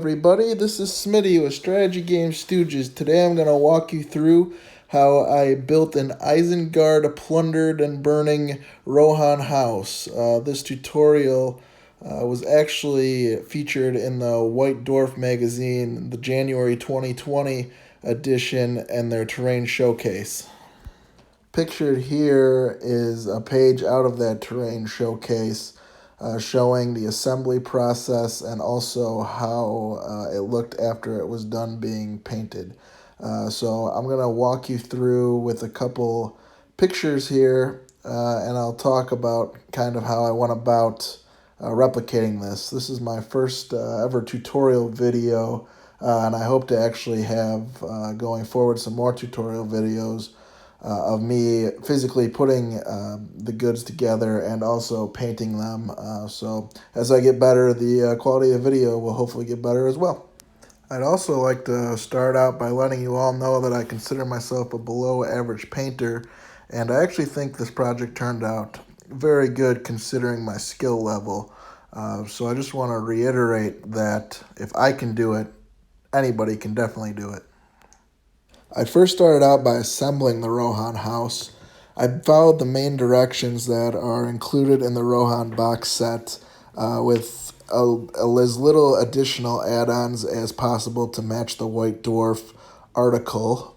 everybody, this is Smitty with Strategy Game Stooges. Today I'm going to walk you through how I built an Isengard plundered and burning Rohan House. This tutorial was actually featured in the White Dwarf magazine, the January 2020 edition, and their terrain showcase. Pictured here is a page out of that terrain showcase showing the assembly process and also how it looked after it was done being painted. So I'm going to walk you through with a couple pictures here and I'll talk about kind of how I went about replicating this. This is my first ever tutorial video and I hope to actually have going forward some more tutorial videos of me physically putting the goods together and also painting them. So as I get better, the quality of video will hopefully get better as well. I'd also like to start out by letting you all know that I consider myself a below average painter, and I actually think this project turned out very good considering my skill level. So I just want to reiterate that if I can do it, anybody can definitely do it. I first started out by assembling the Rohan house. I followed the main directions that are included in the Rohan box set with as little additional add-ons as possible to match the White Dwarf article.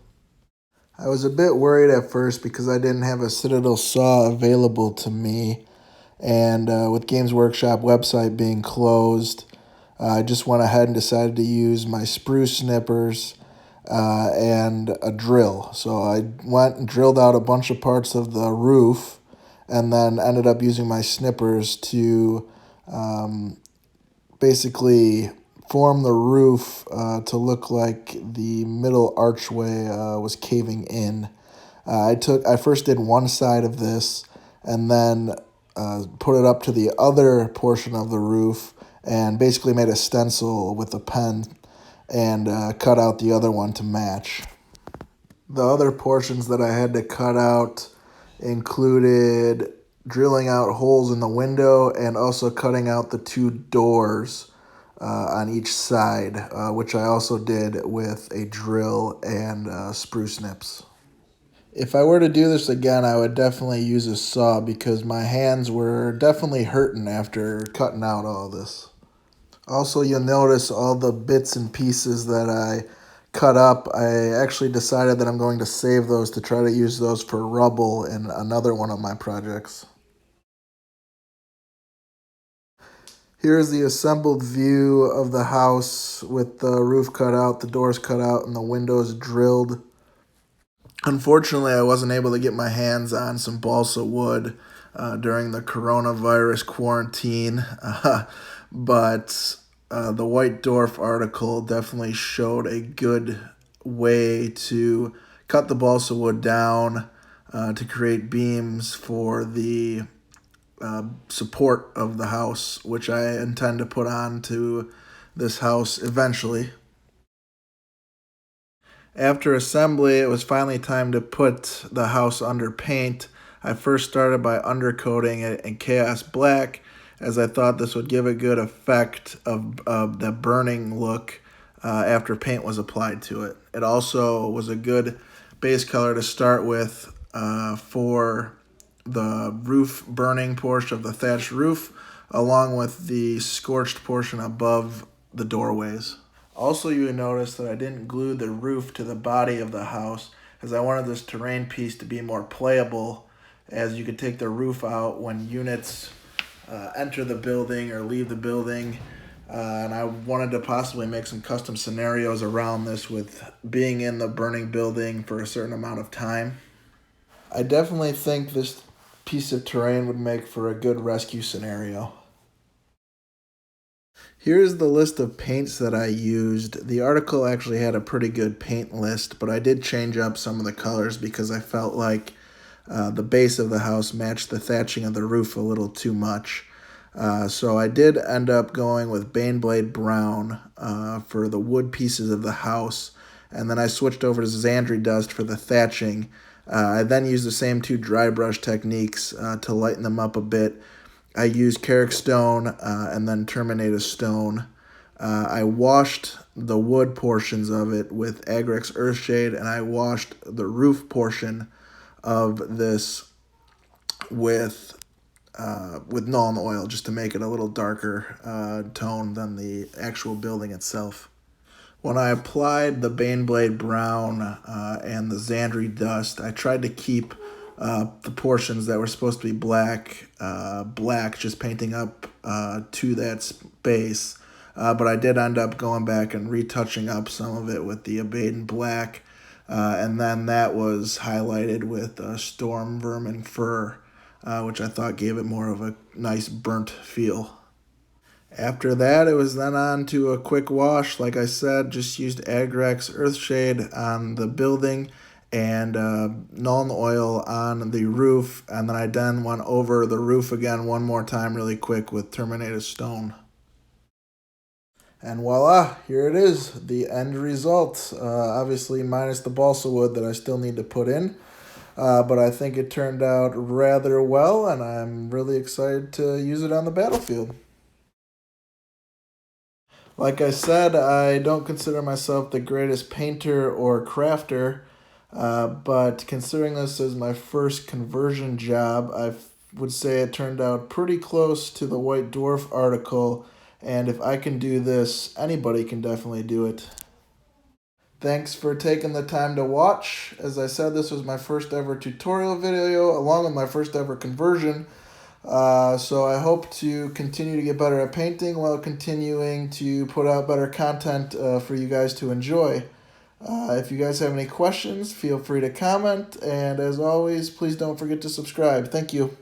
I was a bit worried at first because I didn't have a Citadel saw available to me, and with Games Workshop website being closed, I just went ahead and decided to use my spruce snippers and a drill. So I went and drilled out a bunch of parts of the roof and then ended up using my snippers to basically form the roof to look like the middle archway was caving in. I first did one side of this and then put it up to the other portion of the roof and basically made a stencil with a pen and cut out the other one to match. The other portions that I had to cut out included drilling out holes in the window and also cutting out the two doors on each side, which I also did with a drill and spruce nips. If I were to do this again, I would definitely use a saw because my hands were definitely hurting after cutting out all this. Also, you'll notice all the bits and pieces that I cut up. I actually decided that I'm going to save those to try to use those for rubble in another one of my projects. Here's the assembled view of the house with the roof cut out, the doors cut out, and the windows drilled. Unfortunately, I wasn't able to get my hands on some balsa wood during the coronavirus quarantine. But the White Dwarf article definitely showed a good way to cut the balsa wood down to create beams for the support of the house, which I intend to put on to this house eventually. After assembly, it was finally time to put the house under paint. I first started by undercoating it in Chaos Black, as I thought this would give a good effect of the burning look after paint was applied to it. It also was a good base color to start with for the roof burning portion of the thatched roof, along with the scorched portion above the doorways. Also, you would notice that I didn't glue the roof to the body of the house, as I wanted this terrain piece to be more playable, as you could take the roof out when units enter the building or leave the building, and I wanted to possibly make some custom scenarios around this with being in the burning building for a certain amount of time. I definitely think this piece of terrain would make for a good rescue scenario. Here's the list of paints that I used. The article actually had a pretty good paint list, but I did change up some of the colors because I felt like the base of the house matched the thatching of the roof a little too much. So I did end up going with Baneblade Brown for the wood pieces of the house, and then I switched over to Xandri Dust for the thatching. I then used the same two dry brush techniques to lighten them up a bit. I used Carrick Stone and then Terminator Stone I washed the wood portions of it with Agrex Earthshade, and I washed the roof portion of this with Nuln Oil, just to make it a little darker tone than the actual building itself. When I applied the Baneblade Brown and the Xandri Dust, I tried to keep the portions that were supposed to be black, black, just painting up to that space. But I did end up going back and retouching up some of it with the Abaddon Black. And then that was highlighted with Storm Vermin Fur, which I thought gave it more of a nice burnt feel. After that, it was then on to a quick wash. Like I said, just used Agrex Earthshade on the building and Nuln Oil on the roof. And then I went over the roof again one more time really quick with Terminated Stone. And voila, here it is, the end result. Obviously minus the balsa wood that I still need to put in. But I think it turned out rather well, and I'm really excited to use it on the battlefield. Like I said, I don't consider myself the greatest painter or crafter, but considering this as my first conversion job, would say it turned out pretty close to the White Dwarf article, and if I can do this, anybody can definitely do it. Thanks for taking the time to watch. As I said, this was my first ever tutorial video, along with my first ever conversion. So I hope to continue to get better at painting while continuing to put out better content for you guys to enjoy. If you guys have any questions, feel free to comment. And as always, please don't forget to subscribe. Thank you.